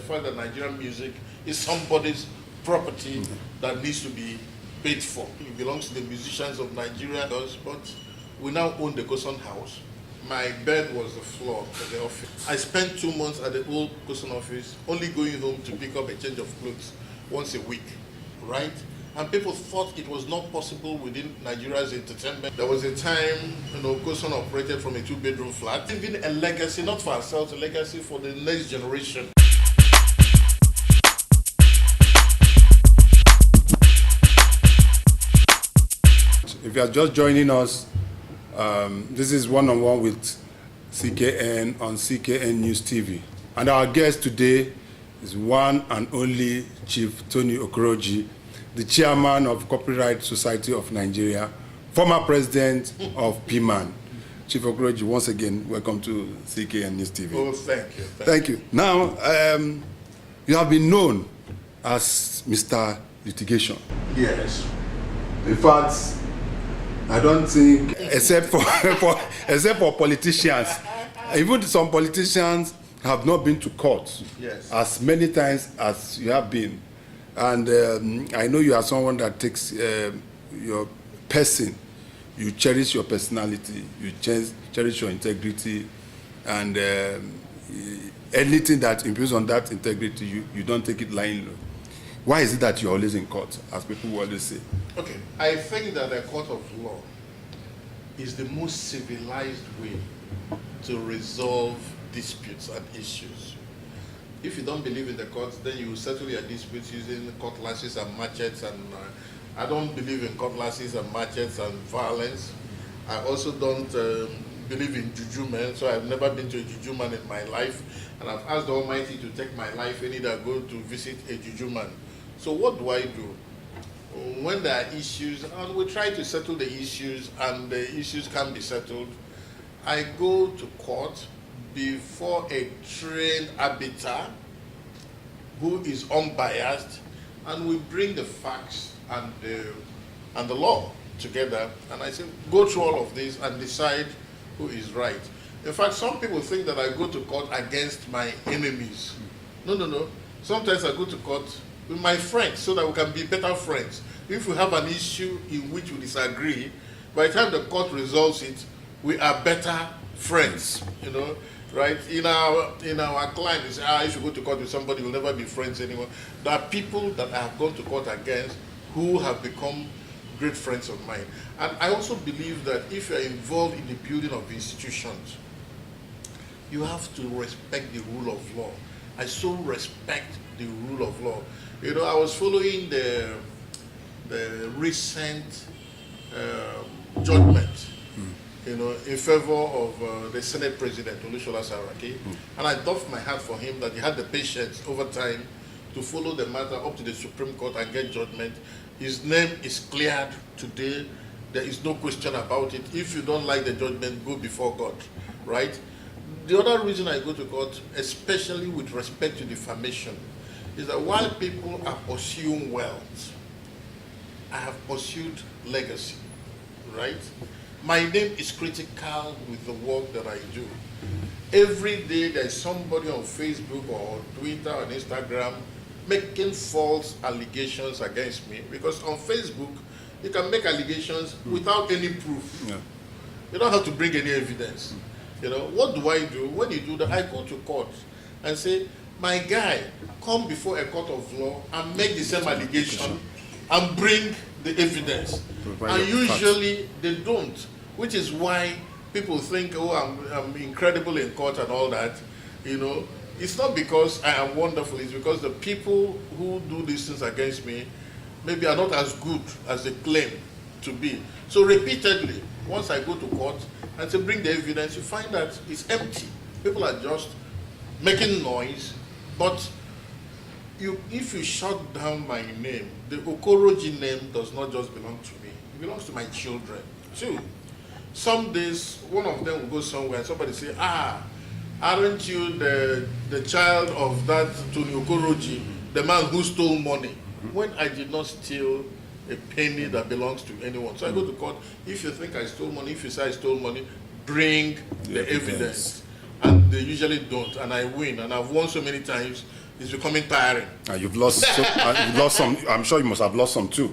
The fact that Nigerian music is somebody's property that needs to be paid for. It belongs to the musicians of Nigeria, but we now own the Goson house. My bed was the floor of the office. I spent 2 months at the old Goson office, only going home to pick up a change of clothes once a week, right? And people thought it was not possible within Nigeria's entertainment. There was a time, Goson operated from a 2-bedroom flat, leaving a legacy, not for ourselves, a legacy for the next generation. If you are just joining us, this is one-on-one with CKN on CKN News TV. And our guest today is one and only Chief Tony Okoroji, the chairman of Copyright Society of Nigeria, former president of PMAN. Chief Okoroji, once again, welcome to CKN News TV. Oh, thank you. Thank you. Now, you have been known as Mr. Litigation. Yes. In fact, I don't think, except for politicians, even some politicians have not been to court as many times as you have been. And I know you are someone that takes your person, you cherish your personality, you cherish your integrity, and anything that improves on that integrity, you don't take it lying low. Why is it that you're always in court, as people will always say? Okay, I think that the court of law is the most civilized way to resolve disputes and issues. If you don't believe in the courts, then you will settle your disputes using cutlasses and machetes, and I don't believe in cutlasses and machetes and violence. I also don't believe in juju men, so I've never been to a juju man in my life, and I've asked the Almighty to take my life any day I go to visit a juju man. So what do I do? When there are issues, and we try to settle the issues, and the issues can be settled, I go to court before a trained arbiter who is unbiased, and we bring the facts and the law together, and I say, go through all of this and decide who is right. In fact, some people think that I go to court against my enemies. No. Sometimes I go to court with my friends so that we can be better friends. If we have an issue in which we disagree, by the time the court resolves it, we are better friends, right? In our climate, say, if you go to court with somebody, you'll never be friends anymore. There are people that I have gone to court against who have become great friends of mine. And I also believe that if you are involved in the building of institutions, you have to respect the rule of law. I so respect the rule of law. I was following the recent judgment, in favor of the Senate President, Olusola Saraki, and I doffed my hat for him that he had the patience over time to follow the matter up to the Supreme Court and get judgment. His name is cleared today. There is no question about it. If you don't like the judgment, go before God, right? The other reason I go to court, especially with respect to defamation, is that while people are pursuing wealth, I have pursued legacy, right? My name is critical with the work that I do. Every day there's somebody on Facebook or Twitter or Instagram making false allegations against me, because on Facebook you can make allegations without any proof. Yeah. You don't have to bring any evidence. What do I do? When you do that, I go to court and say, my guy, come before a court of law and make the same allegation and bring the evidence. And usually they don't, which is why people think, oh, I'm incredible in court and all that. It's not because I am wonderful, it's because the people who do these things against me maybe are not as good as they claim to be. So repeatedly, once I go to court and say, bring the evidence, you find that it's empty. People are just making noise, but if you shut down my name, the Okoroji name does not just belong to me, it belongs to my children too. Some days, one of them will go somewhere and somebody say, aren't you the child of that Tony Okoroji, the man who stole money? When I did not steal a penny that belongs to anyone. So I go to court, if you think I stole money, if you say I stole money, bring the evidence. And they usually don't, and I win, and I've won so many times It's becoming tiring. You've lost some. I'm sure you must have lost some too.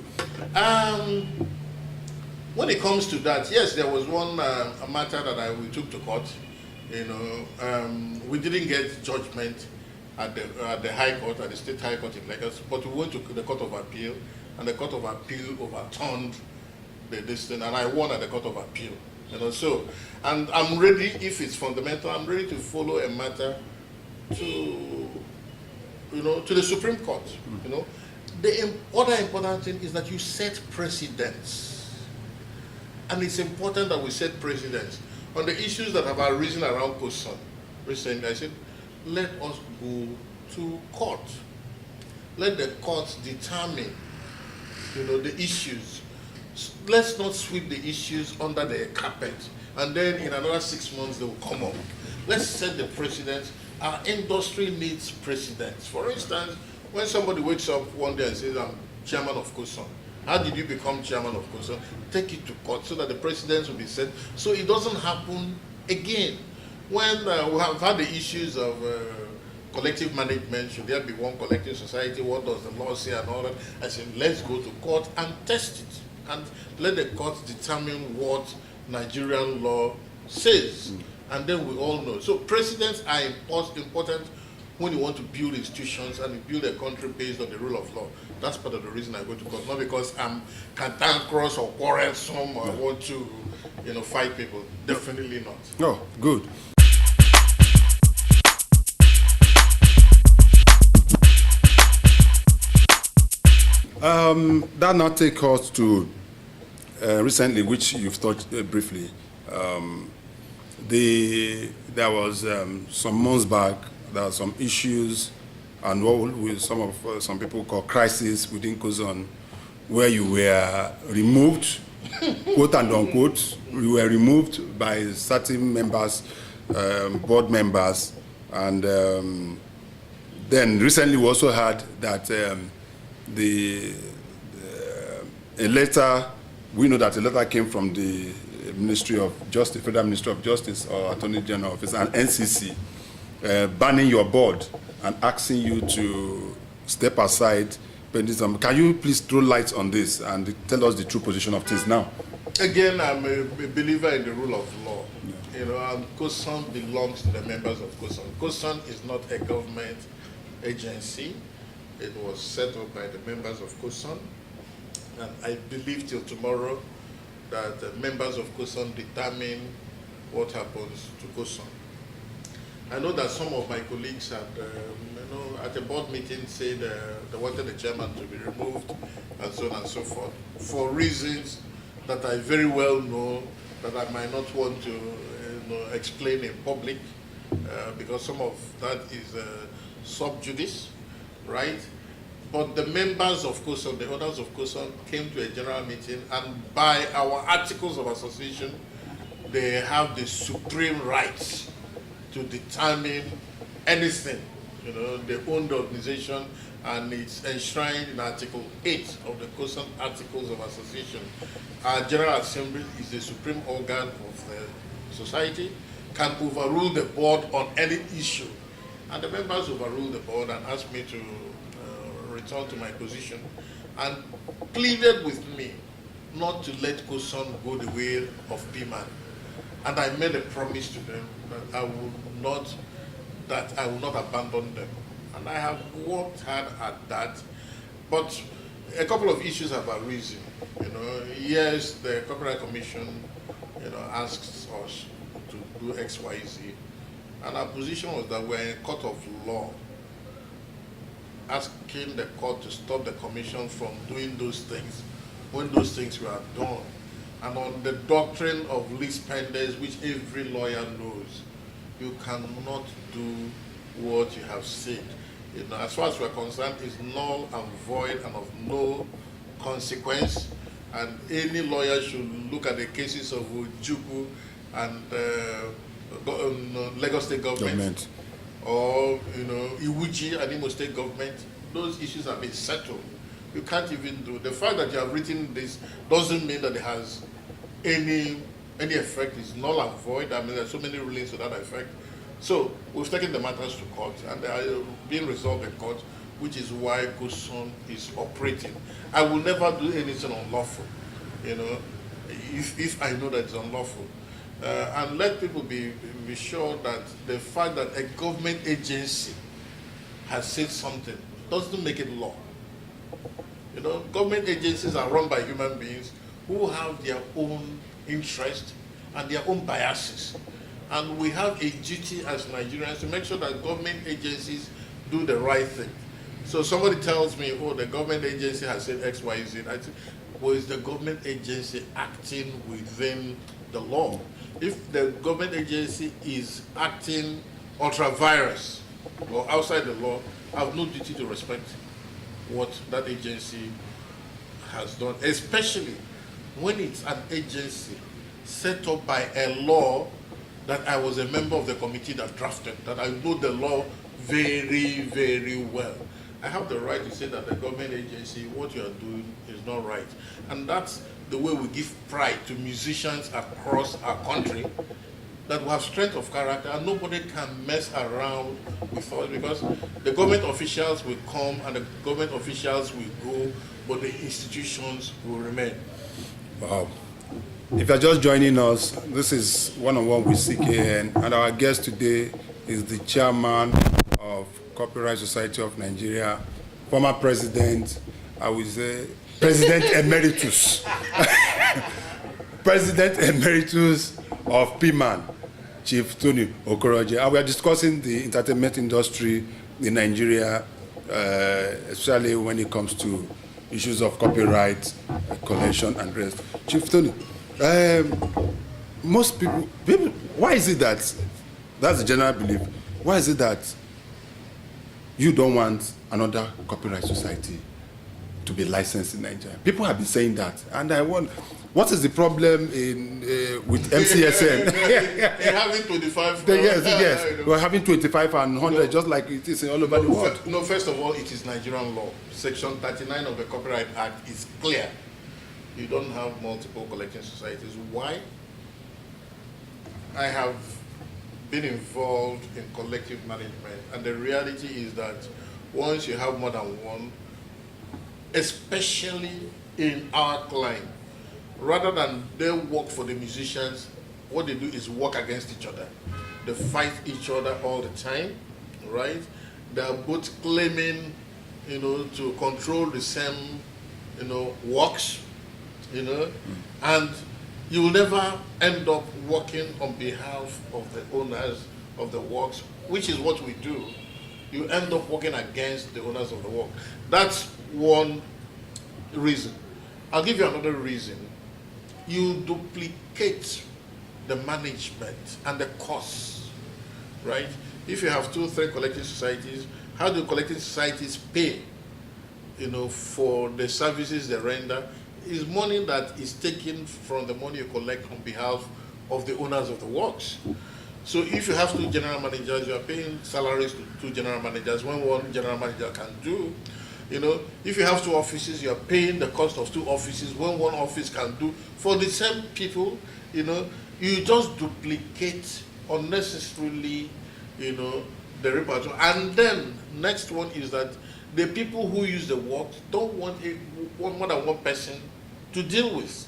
When it comes to that, yes, there was one a matter that we took to court. We didn't get judgment at the High Court, at the State High Court in Lagos, but we went to the Court of Appeal, and the Court of Appeal overturned this thing, and I won at the Court of Appeal. So, and I'm ready, if it's fundamental, I'm ready to follow a matter to the Supreme Court. The other important thing is that you set precedents, and it's important that we set precedents on the issues that have arisen around COSON. Recently, I said, let us go to court. Let the courts determine, the issues. Let's not sweep the issues under the carpet, and then in another 6 months they will come up. Let's set the precedents. Our industry needs precedents. For instance, when somebody wakes up one day and says, I'm chairman of COSON, how did you become chairman of COSON? Take it to court so that the precedents will be set, so it doesn't happen again. When we have had the issues of collective management, should there be one collective society, what does the law say and all that, I said, let's go to court and test it, and let the court determine what Nigerian law says, and then we all know. So precedents are important when you want to build institutions and you build a country based on the rule of law. That's part of the reason I go to court, not because I'm cantankerous or quarrelsome or I want to, fight people. Definitely not. Oh, good. That now takes us to recently, which you've touched briefly. There was some months back, there were some issues, and what with some people call crisis within COSON, where you were removed, quote and unquote, you were removed by certain members, board members, and then recently we also heard that a letter, we know that a letter came from the Ministry of Justice, Federal Ministry of Justice or Attorney General Office and NCC, banning your board and asking you to step aside. Can you please throw light on this and tell us the true position of things now? Again, I'm a believer in the rule of law. And COSON belongs to the members of COSON. COSON is not a government agency. It was set up by the members of COSON. And I believe till tomorrow that the members of COSON determine what happens to COSON. I know that some of my colleagues had, at a board meeting said they wanted the chairman to be removed and so on and so forth, for reasons that I very well know that I might not want to explain in public, because some of that is sub judice, right? But the members of COSON, the owners of COSON, came to a general meeting, and by our articles of association, they have the supreme rights to determine anything. They own the organization, and it's enshrined in Article 8 of the COSON Articles of Association. Our General Assembly is the supreme organ of the society, can overrule the board on any issue. And the members overruled the board and asked me to return to my position, and pleaded with me not to let COSON go the way of P-Man. And I made a promise to them that I will not abandon them. And I have worked hard at that. But a couple of issues have arisen. Yes, the Corporate Commission, asks us to do X, Y, Z. And our position was that we're in a court of law, asking the court to stop the commission from doing those things when those things were done. And on the doctrine of lease penders, which every lawyer knows, you cannot do what you have said. As far as we're concerned, it's null and void and of no consequence. And any lawyer should look at the cases of Ojukwu and Lagos State government. Or Iwuji and Imo State government. Those issues have been settled. You can't even do. The fact that you have written this doesn't mean that it has any effect. It's null and void. I mean, there's so many rulings to that effect. So we've taken the matters to court, and they are being resolved in court, which is why Kuson is operating. I will never do anything unlawful, if I know that it's unlawful. And let people be sure that the fact that a government agency has said something doesn't make it law. Government agencies are run by human beings who have their own interest and their own biases. And we have a duty as Nigerians to make sure that government agencies do the right thing. So somebody tells me, oh, the government agency has said X, Y, Z. I think, well, is the government agency acting within the law? If the government agency is acting ultra-virus or outside the law, I have no duty to respect what that agency has done, especially when it's an agency set up by a law that I was a member of the committee that drafted, that I know the law very, very well. I have the right to say that the government agency, what you are doing is not right. And that's the way we give pride to musicians across our country, that we have strength of character and nobody can mess around with us, because the government officials will come and the government officials will go, but the institutions will remain. Wow. If you're just joining us, this is One-on-One with CKN, and our guest today is the chairman of Copyright Society of Nigeria, former president, I would say, President Emeritus, President Emeritus of PMAN, Chief Tony Okoroji. And we are discussing the entertainment industry in Nigeria, especially when it comes to issues of copyright, collection, and rest. Chief Tony, most people, why is it that, that's the general belief, why is it that you don't want another copyright society to be licensed in Nigeria? People have been saying that, and I want, what is the problem with MCSN? Having 25. Yes. We're having 25 and 100, just like it is all over the world. No, first of all, it is Nigerian law. Section 39 of the Copyright Act is clear. You don't have multiple collecting societies. Why? I have been involved in collective management, and the reality is that once you have more than one, especially in our client, rather than they work for the musicians, what they do is work against each other. They fight each other all the time, right? They are both claiming, to control the same, works, and you will never end up working on behalf of the owners of the works, which is what we do. You end up working against the owners of the work. That's one reason. I'll give you another reason. You duplicate the management and the costs, right? If you have 2 or 3 collecting societies, how do collecting societies pay, for the services they render? Is money that is taken from the money you collect on behalf of the owners of the works. So if you have 2 general managers, you are paying salaries to 2 general managers when one general manager can do. If you have 2 offices, you are paying the cost of 2 offices when one office can do for the same people. You just duplicate unnecessarily, the repertoire. And then next one is that the people who use the works don't want more than one person to deal with.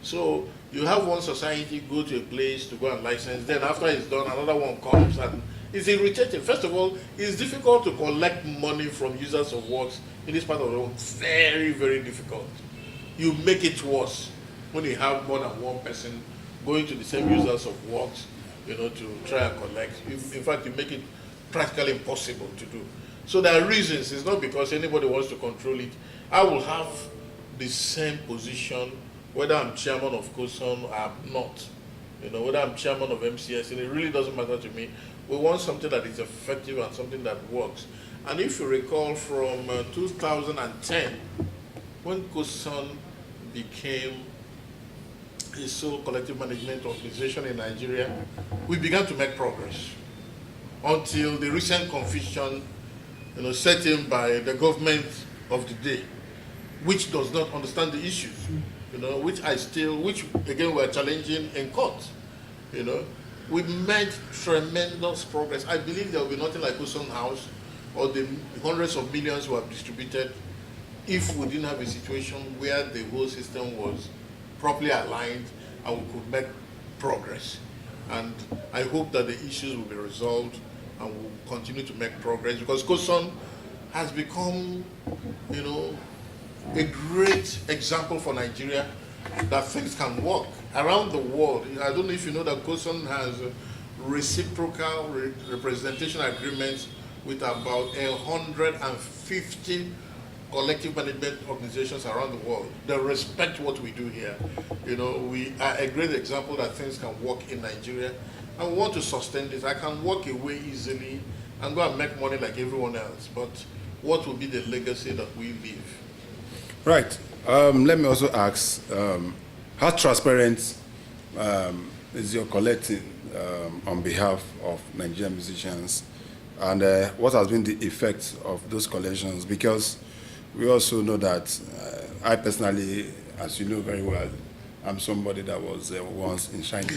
So you have one society go to a place to go and license, then after it's done, another one comes, and it's irritating. First of all, it's difficult to collect money from users of works in this part of the world. Very, very difficult. You make it worse when you have more than one person going to the same users of works, to try and collect. In fact, you make it practically impossible to do. So there are reasons. It's not because anybody wants to control it. I will have the same position whether I'm chairman of COSON or I'm not. Whether I'm chairman of MCS, it really doesn't matter to me. We want something that is effective and something that works. And if you recall from 2010, when COSON became a sole collective management organization in Nigeria, we began to make progress until the recent confusion set in by the government of the day, which does not understand the issues, which again we're challenging in court, We made tremendous progress. I believe there will be nothing like Koson House or the hundreds of millions we have distributed if we didn't have a situation where the whole system was properly aligned and we could make progress. And I hope that the issues will be resolved and we'll continue to make progress, because Koson has become, you know, a great example for Nigeria that things can work around the world. I don't know if you know that Koson has reciprocal representation agreements with about 150 collective management organizations around the world. They respect what we do here. You know, we are a great example that things can work in Nigeria, and we want to sustain this. I can walk away easily and go and make money like everyone else, but what will be the legacy that we leave? Right. Let me also ask, how transparent is your collecting on behalf of Nigerian musicians, and what has been the effect of those collections? Because we also know that I personally, as you know very well, I'm somebody that was once enshrined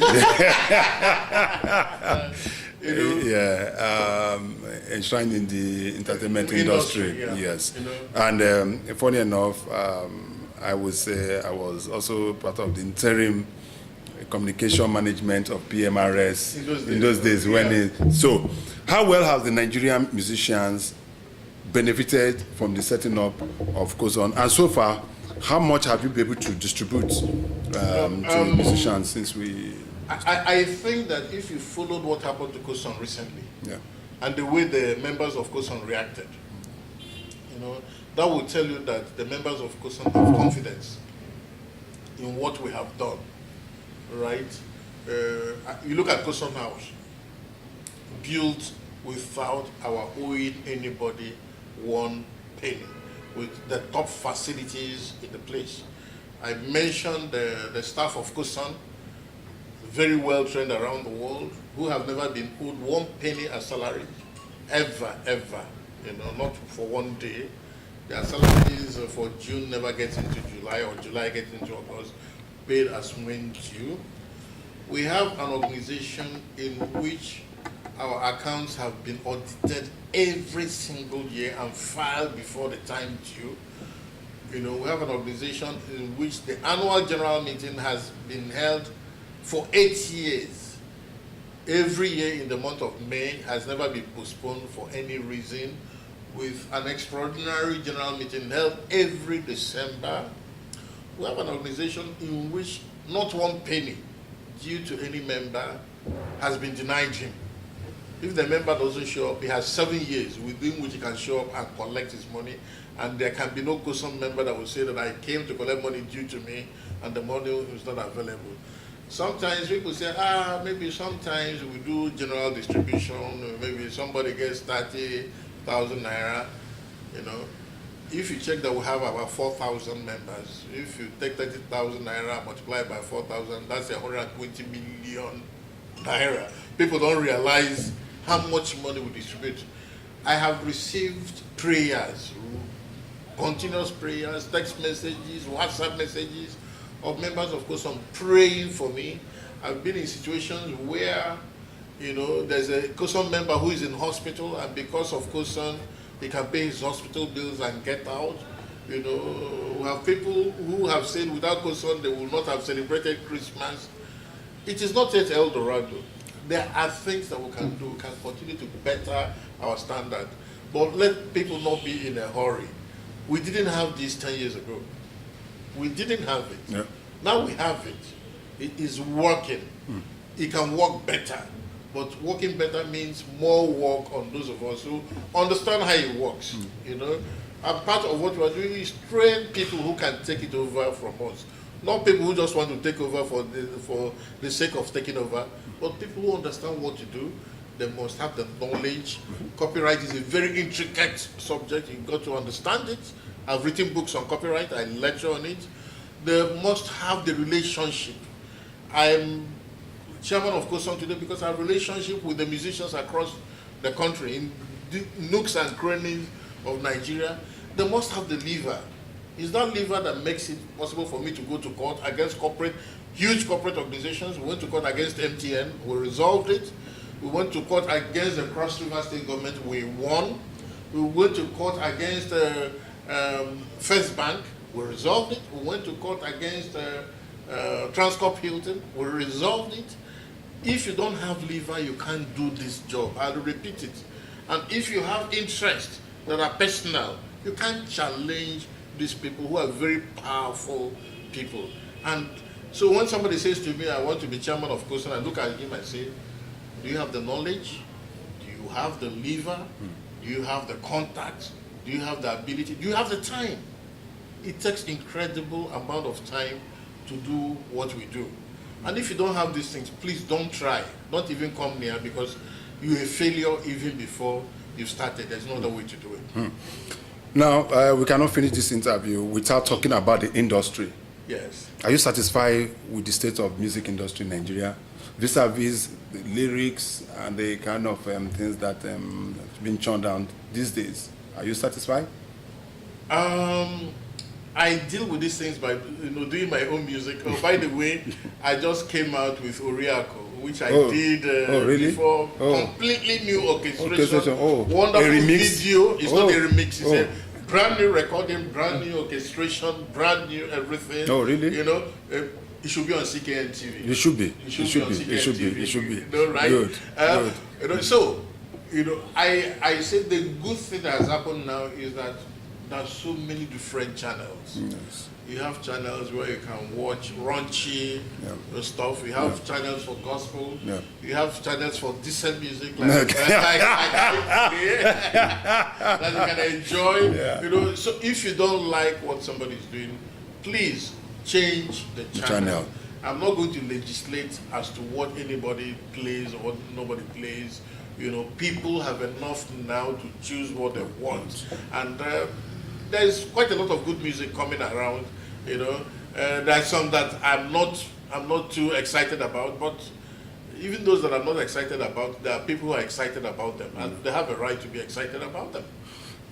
enshrined in the entertainment industry. Yeah. Yes. You know. And funny enough, I would say I was also part of the interim communication management of PMRS in those days. So how well have the Nigerian musicians benefited from the setting up of Koson? And so far, how much have you been able to distribute to musicians since we... I think that if you followed what happened to Koson recently, Yeah. and the way the members of Koson reacted, you know, that will tell you that the members of Koson have confidence in what we have done, right? You look at Koson House, built without our owing anybody one penny, with the top facilities in the place. I mentioned the staff of Koson, very well trained around the world, who have never been owed one penny as salary, ever, you know, not for one day. Their salaries for June never gets into July, or July gets into August, paid as when due. We have an organization in which our accounts have been audited every single year and filed before the time due. You know, we have an organization in which the annual general meeting has been held for 8 years. Every year in the month of May has never been postponed for any reason, with an extraordinary general meeting held every December. We have an organization in which not one penny due to any member has been denied him. If the member doesn't show up, he has 7 years within which he can show up and collect his money, and there can be no Koson member that will say that I came to collect money due to me and the money is not available. Sometimes people say, maybe sometimes we do general distribution, maybe somebody gets 30,000 naira, you know. If you check that we have about 4,000 members, if you take 30,000 naira multiplied by 4,000, that's 120 million naira. People don't realize how much money we distribute. I have received prayers, continuous prayers, text messages, WhatsApp messages of members of Koson praying for me. I've been in situations where, you know, there's a Koson member who is in hospital, and because of Koson, he can pay his hospital bills and get out. You know, we have people who have said without Koson they will not have celebrated Christmas. It is not yet El Dorado. There are things that we can do, can continue to better our standard. But let people not be in a hurry. We didn't have this 10 years ago. We didn't have it. Yeah. Now we have it. It is working. It can work better. But working better means more work on those of us who understand how it works. You know, and part of what we are doing is train people who can take it over from us. Not people who just want to take over for the sake of taking over, but people who understand what to do. They must have the knowledge. Copyright is a very intricate subject. You've got to understand it. I've written books on copyright. I lecture on it. They must have the relationship. I'm chairman of Koson today because I have a relationship with the musicians across the country, in the nooks and crannies of Nigeria. They must have the liver It's that liver that makes it possible for me to go to court against huge corporate organizations. We went to court against MTN. We resolved it. We went to court against the Cross River State government. We won. We went to court against First Bank. We resolved it. We went to court against Transcorp Hilton. We resolved it. If you don't have liver, you can't do this job. I'll repeat it. And if you have interests that are personal, you can't challenge these people who are very powerful people. And so when somebody says to me, I want to be chairman of COSAN, I look at him and say, do you have the knowledge? Do you have the liver? Do you have the contacts? Do you have the ability? Do you have the time? It takes incredible amount of time to do what we do. And if you don't have these things, please don't try. Don't even come near, because you're a failure even before you started. There's no other way to do it. Now, we cannot finish this interview without talking about the industry. Yes. Are you satisfied with the state of music industry in Nigeria? Vis-a-vis the lyrics and the kind of things that have been churned down these days. Are you satisfied? I deal with these things by doing my own music. Oh, by the way, I just came out with Oriako, which I did really? before. Completely new orchestration. Wonderful a remix. video. It's not a remix. It's a brand new recording, brand new orchestration, brand new everything. Oh, really? You know, it should be on CKN TV. It should be. It should be. It should be. You know, right? Good. Good. You know, so, I said the good thing that has happened now is that there are so many different channels. Yes. You have channels where you can watch raunchy stuff. You have channels for gospel. Yeah. You have channels for decent music that you can enjoy. Yeah. You know, so if you don't like what somebody is doing, please change the channel. I'm not going to legislate as to what anybody plays or what nobody plays. You know, people have enough now to choose what they want, and there's quite a lot of good music coming around. You know, there's some that I'm not too excited about, but even those that I'm not excited about, there are people who are excited about them, and they have a right to be excited about them.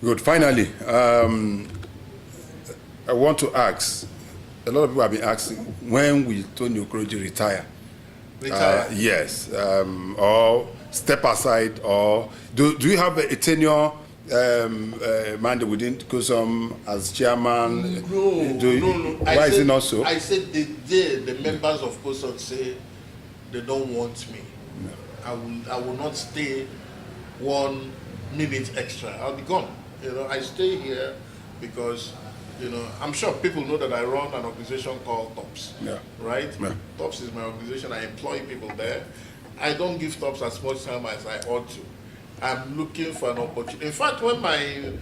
Good. Finally, I want to ask. A lot of people have been asking, when will Tony Okoroji retire? Retire? Yes, or step aside, or do you have a tenure mandate within COSAN as chairman? No. Why is it not so? I said the members of COSAN say they don't want me. No. I will not stay 1 minute extra. I'll be gone. You know, I stay here because, you know, I'm sure people know that I run an organization called TOPS, right? Yeah. TOPS is my organization. I employ people there. I don't give TOPS as much time as I ought to. I'm looking for an opportunity. In fact, when my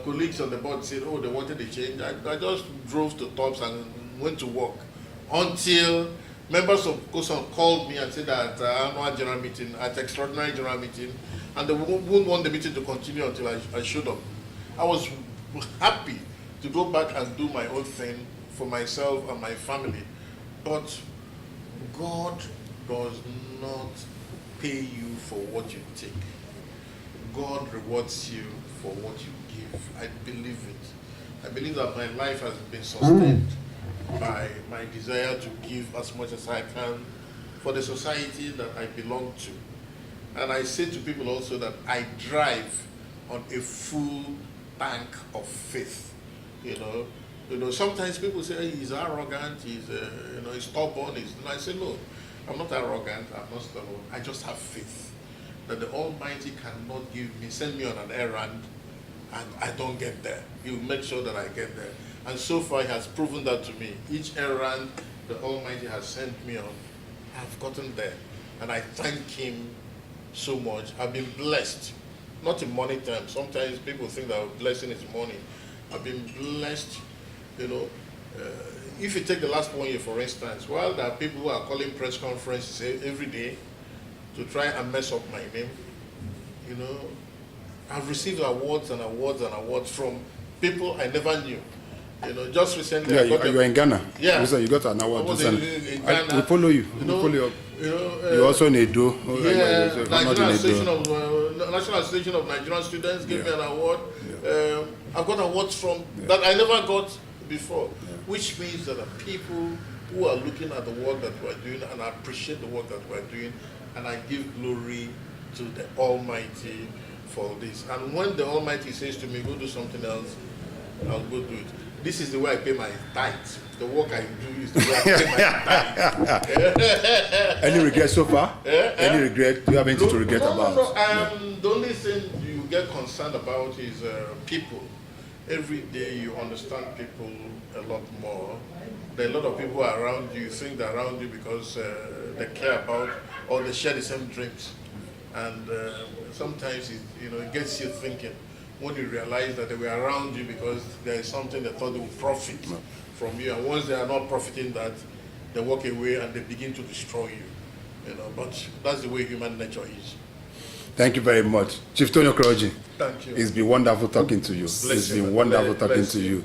colleagues on the board said, oh, they wanted a change, I just drove to TOPS and went to work until members of COSAN called me and said that annual general meeting, at extraordinary general meeting, and they wouldn't want the meeting to continue until I showed up. I was happy to go back and do my own thing for myself and my family. But God does not pay you for what you take. God rewards you for what you give. I believe it. I believe that my life has been sustained by my desire to give as much as I can for the society that I belong to. And I say to people also that I drive on a full tank of faith. You know, sometimes people say he's arrogant, he's stubborn. I say no, I'm not arrogant, I'm not stubborn. I just have faith that the Almighty cannot send me on an errand and I don't get there. He will make sure that I get there. And so far he has proven that to me. Each errand the Almighty has sent me on, I've gotten there. And I thank him so much. I've been blessed, not in money terms. Sometimes people think that blessing is money. I've been blessed, you know. If you take the last 1 year, for instance, while there are people who are calling press conferences every day to try and mess up my name, you know, I've received awards and awards and awards from people I never knew. You know, just recently. Yeah, you're in Ghana. Yeah. You got an award. In Ghana. We follow you. You know, we follow you. You know, you're also in Edo. National Association of Nigerian Students gave me an award. Yeah. I've got awards from that I never got before, which means that the people who are looking at the work that we're doing and appreciate the work that we're doing, and I give glory to the Almighty for this. And when the Almighty says to me, go do something else, I'll go do it. This is the way I pay my tithes. The work I do is the way I pay my tithes. Any regret so far? Any regret? Do you have anything to regret about? No. The only thing you get concerned about is people. Every day you understand people a lot more. There are a lot of people around you, think they're around you because they care about or they share the same dreams. And sometimes it gets you thinking when you realize that they were around you because there is something they thought they would profit from you. And once they are not profiting that, they walk away and they begin to destroy you. But that's the way human nature is. Thank you very much. Chief Tony Okoroji. Thank you. It's been wonderful talking to you. It's been wonderful talking to you.